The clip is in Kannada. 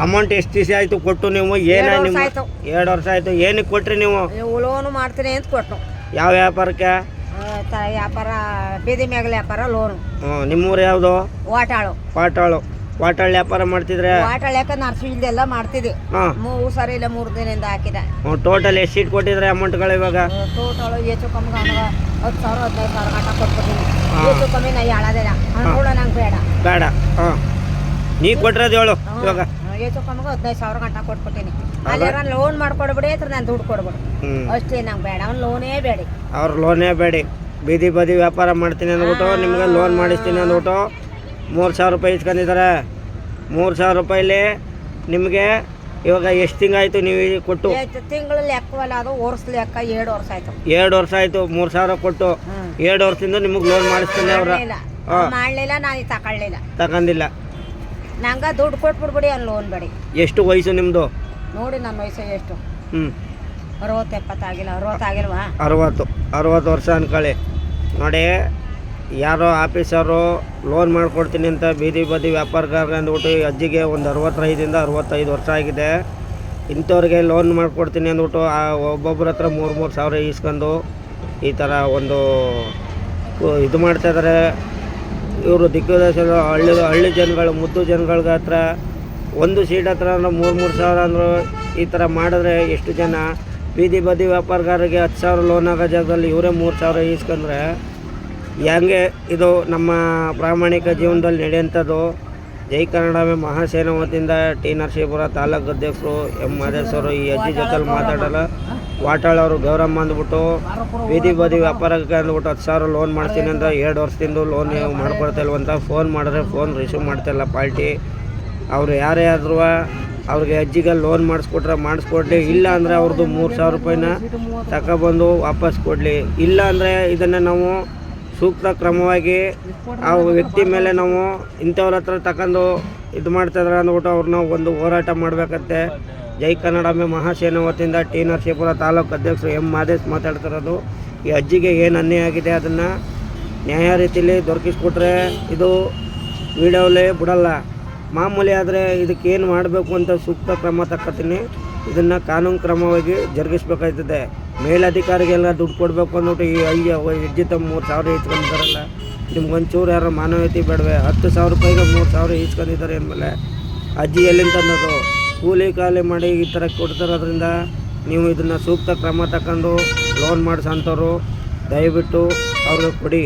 ಅಮೌಂಟ್ ಎಷ್ಟು ದಿವಸ ಆಯಿತು ಕೊಟ್ಟು ನೀವು? ಏನು ನಿಮ್ಮ 2 ವರ್ಷ ಆಯಿತು. ಏನಕ್ಕೆ ಕೊಟ್ರಿ ನೀವು? ಲೋನು ಮಾಡ್ತೀನಿ ಅಂತ ಕೊಟ್ಟು. ಯಾವ ವ್ಯಾಪಾರಕ್ಕೆ? ವ್ಯಾಪಾರ ಬೀದಿ ಮ್ಯಾಗಲ ವ್ಯಾಪಾರ ಲೋನು. ನಿಮ್ಮೂರು ಯಾವುದು? ವಾಟಾಳು. ವಾಟಾಳು ವ್ಯಾಪಾರ ಮಾಡ್ತಿದ್ರೆ? ವಾಟಾಳು ಯಾಕೆ ನರ್ಸಿಂಗ್ದೆಲ್ಲ ಮಾಡ್ತಿದ್ವಿ. 3 ಸರಿ ಇಲ್ಲ 3 ದಿನದಿಂದ ಹಾಕಿದೆ. ಟೋಟಲ್ ಎಷ್ಟು ಶೀಟ್ ಕೊಟ್ಟಿದ್ರೆ ಅಮೌಂಟ್ಗಳು ಇವಾಗ? ಟೋಟಲ್ ಹೆಚ್ಚು ಕಮ್ಮಿ 10,000 15,000 ಗಂಟ ಕೊಟ್ಬಿಟ್ಟಿನಿ. ಹೆಚ್ಚು ಕಮ್ಮಿ ನಾ ಹೇಳೋದಿಲ್ಲ. ನೋಡ ನಂಗೆ ಬೇಡ. ನೀ ಕೊಟ್ಟಿರೋದು ಹೇಳು ಇವಾಗ. ಹೆಚ್ಚು ಕಮ್ಮಿಗೆ 15,000 ಗಂಟ ಕೊಟ್ಬಿಟ್ಟಿನಿ. ಅಲ್ಲಿ ಲೋನ್ ಮಾಡ್ಕೊಡ್ಬಿಡಿ ಅಥವಾ ನಾನು ದುಡ್ಡು ಕೊಡ್ಬಿಡು ಅಷ್ಟೇ. ನಂಗೆ ಬೇಡ, ಅವ್ನು ಲೋನೇ ಬೇಡಿ. ಅವ್ರು ಲೋನೇ ಬೇಡಿ. ಬೀದಿ ವ್ಯಾಪಾರ ಮಾಡ್ತೀನಿ ಅಂದ್ಬಿಟ್ಟು ನಿಮ್ಗೆ ಲೋನ್ ಮಾಡಿಸ್ತೀನಿ ಅಂದ್ಬಿಟ್ಟು 3,000 ರೂಪಾಯಿ ಇಸ್ಕೊಂಡಿದ್ದಾರೆ. 3,000 ರೂಪಾಯಿಲಿ ನಿಮಗೆ ಇವಾಗ ಎಷ್ಟು ತಿಂಗಾಯ್ತು ನೀವು ಕೊಟ್ಟು? ತಿಂಗಳ ಲೆಕ್ಕವಲ್ಲ, ಅದು ವರ್ಷ ಲೆಕ್ಕ. 2 ವರ್ಷ ಆಯ್ತು. 2 ವರ್ಷ ಆಯ್ತು 3,000 ಕೊಟ್ಟು. 2 ವರ್ಷದಿಂದ ನಿಮಗೆ ಲೋನ್ ಮಾಡಿಸ್ತಾನೆ ಅವ್ರ? ಮಾಡಲಿಲ್ಲ, ನಾನು ತಗೊಂಡಿಲ್ಲ. ನಂಗೆ ದುಡ್ಡು ಕೊಟ್ಬಿಡ್ಬಿಡಿ, ಅವ್ನು ಲೋನ್ ಬೇಡಿ. ಎಷ್ಟು ವಯಸ್ಸು ನಿಮ್ಮದು? ನೋಡಿ ನನ್ನ ವಯಸ್ಸು ಎಷ್ಟು? 60 70 ಆಗಿಲ್ಲ. 60 ಆಗಿಲ್ವಾ? 60 ವರ್ಷ ಅನ್ಕೊಳ್ಳಿ. ನೋಡಿ, ಯಾರೋ ಆಫೀಸರು ಲೋನ್ ಮಾಡ್ಕೊಡ್ತೀನಿ ಅಂತ ಬೀದಿ ವ್ಯಾಪಾರಗಾರ ಅಂದ್ಬಿಟ್ಟು ಅಜ್ಜಿಗೆ ಒಂದು 65 65 ವರ್ಷ ಆಗಿದೆ. ಇಂಥವ್ರಿಗೆ ಲೋನ್ ಮಾಡ್ಕೊಡ್ತೀನಿ ಅಂದ್ಬಿಟ್ಟು ಒಬ್ಬೊಬ್ಬರ ಹತ್ರ 3 ಸಾವಿರ ಇಸ್ಕೊಂಡು ಈ ಥರ ಒಂದು ಇದು ಮಾಡ್ತಾಯಿದ್ದಾರೆ. ಇವರು ದಿಗ್ವಿದೇಶದ ಹಳ್ಳಿ ಜನಗಳು, ಮುದ್ದು ಜನಗಳಿಗೆ ಹತ್ರ ಒಂದು ಸೀಟ್ ಹತ್ರ 3 ಸಾವಿರ ಅಂದರು. ಈ ಥರ ಮಾಡಿದ್ರೆ ಎಷ್ಟು ಜನ ಬೀದಿ ವ್ಯಾಪಾರಗಾರರಿಗೆ 10,000 ಲೋನ್ ಆಗೋ ಜಾಗದಲ್ಲಿ ಇವರೇ 3 ಸಾವಿರ ಇಸ್ಕೊಂಡ್ರೆ ಹೆಂಗೆ? ಇದು ನಮ್ಮ ಪ್ರಾಮಾಣಿಕ ಜೀವನದಲ್ಲಿ ನಡೆಯುವಂಥದ್ದು. ಜೈ ಕನ್ನಡವೇ ಮಹಾಸೇನಾ ವತಿಯಿಂದ ಟಿ ನರಸೀಪುರ ತಾಲೂಕು ಅಧ್ಯಕ್ಷರು ಎಂ ಮಾದೇಶ್ವರು ಈ ಅಜ್ಜಿ ಜೊತೆಲಿ ಮಾತಾಡಲ್ಲ. ವಾಟಾಳವರು ಗೌರಮ್ಮ ಅಂದ್ಬಿಟ್ಟು ಬೀದಿ ವ್ಯಾಪಾರಕ್ಕೆ ಅಂದ್ಬಿಟ್ಟು 10,000 ಲೋನ್ ಮಾಡ್ತೀನಿ ಅಂತ 2 ವರ್ಷದಿಂದ ಲೋನ್ ಮಾಡ್ಕೊಡ್ತಾಯಿಲ್ವಂತ. ಫೋನ್ ಮಾಡಿದ್ರೆ ಫೋನ್ ರಿಸೀವ್ ಮಾಡ್ತಾಯಿಲ್ಲ ಪಾರ್ಟಿ. ಅವರು ಯಾರೇ ಆದ್ರೂ ಅವ್ರಿಗೆ ಅಜ್ಜಿಗೆ ಲೋನ್ ಮಾಡಿಸ್ಕೊಡ್ಲಿ. ಇಲ್ಲ ಅಂದರೆ ಅವ್ರದ್ದು 3,000 ರೂಪಾಯಿನ ತಗೊಬಂದು ವಾಪಸ್ ಕೊಡಲಿ. ಇಲ್ಲ ಅಂದರೆ ಇದನ್ನು ನಾವು ಸೂಕ್ತ ಕ್ರಮವಾಗಿ ಆ ವ್ಯಕ್ತಿ ಮೇಲೆ ನಾವು ಇಂಥವ್ರ ಹತ್ರ ತಗೊಂಡು ಇದು ಮಾಡ್ತಾಯಿದ್ರೆ ಅಂದ್ಬಿಟ್ಟು ಅವ್ರನ್ನ ಒಂದು ಹೋರಾಟ ಮಾಡಬೇಕಂತೆ. ಜೈ ಕನ್ನಡಮೆ ಮಹಾಸೇನಾ ವತಿಯಿಂದ ಟಿ ನರಸೀಪುರ ತಾಲೂಕು ಅಧ್ಯಕ್ಷರು ಎಂ ಮಾದೇಶ್ ಮಾತಾಡ್ತಿರೋದು. ಈ ಅಜ್ಜಿಗೆ ಏನು ಅನ್ಯಾಯ ಆಗಿದೆ ಅದನ್ನು ನ್ಯಾಯ ರೀತಿಯಲ್ಲಿ ದೊರಕಿಸ್ಕೊಟ್ರೆ ಇದು ವಿಡಿಯೋಲೇ ಬಿಡಲ್ಲ. ಮಾಮೂಲಿ ಆದರೆ ಇದಕ್ಕೇನು ಮಾಡಬೇಕು ಅಂತ ಸೂಕ್ತ ಕ್ರಮ ತಗೋತೀನಿ. ಇದನ್ನು ಕಾನೂನು ಕ್ರಮವಾಗಿ ಜರುಗಿಸ್ಬೇಕಾಯ್ತದೆ. ಮೇಲಧಿಕಾರಿಗೆಲ್ಲ ದುಡ್ಡು ಕೊಡಬೇಕು ಅಂದ್ಬಿಟ್ಟು ಈ ಹೆಜ್ಜೆ ತಮ್ಮ 3 ಸಾವಿರ ಇಸ್ಕೊಂಡಿದ್ದಾರಲ್ಲ, ನಿಮ್ಗೊಂಚೂರು ಯಾರು ಮಾನವೀಯತೆ ಬೇಡವೆ? 10,000 ರೂಪಾಯಿಗೆ 3 ಸಾವಿರ ಇಸ್ಕೊಂಡಿದ್ದಾರೆ ಅಂದಮೇಲೆ ಅಜ್ಜಿ ಎಲ್ಲಿಂದ ಅನ್ನೋದು? ಕೂಲಿ ಖಾಲಿ ಮಾಡಿ ಈ ಥರ ಕೊಡ್ತಿರೋದ್ರಿಂದ ನೀವು ಇದನ್ನು ಸೂಕ್ತ ಕ್ರಮ ತಗೊಂಡು ಲೋನ್ ಮಾಡಿಸೋಂಥವ್ರು ದಯವಿಟ್ಟು ಅವ್ರಿಗೆ ಕೊಡಿ.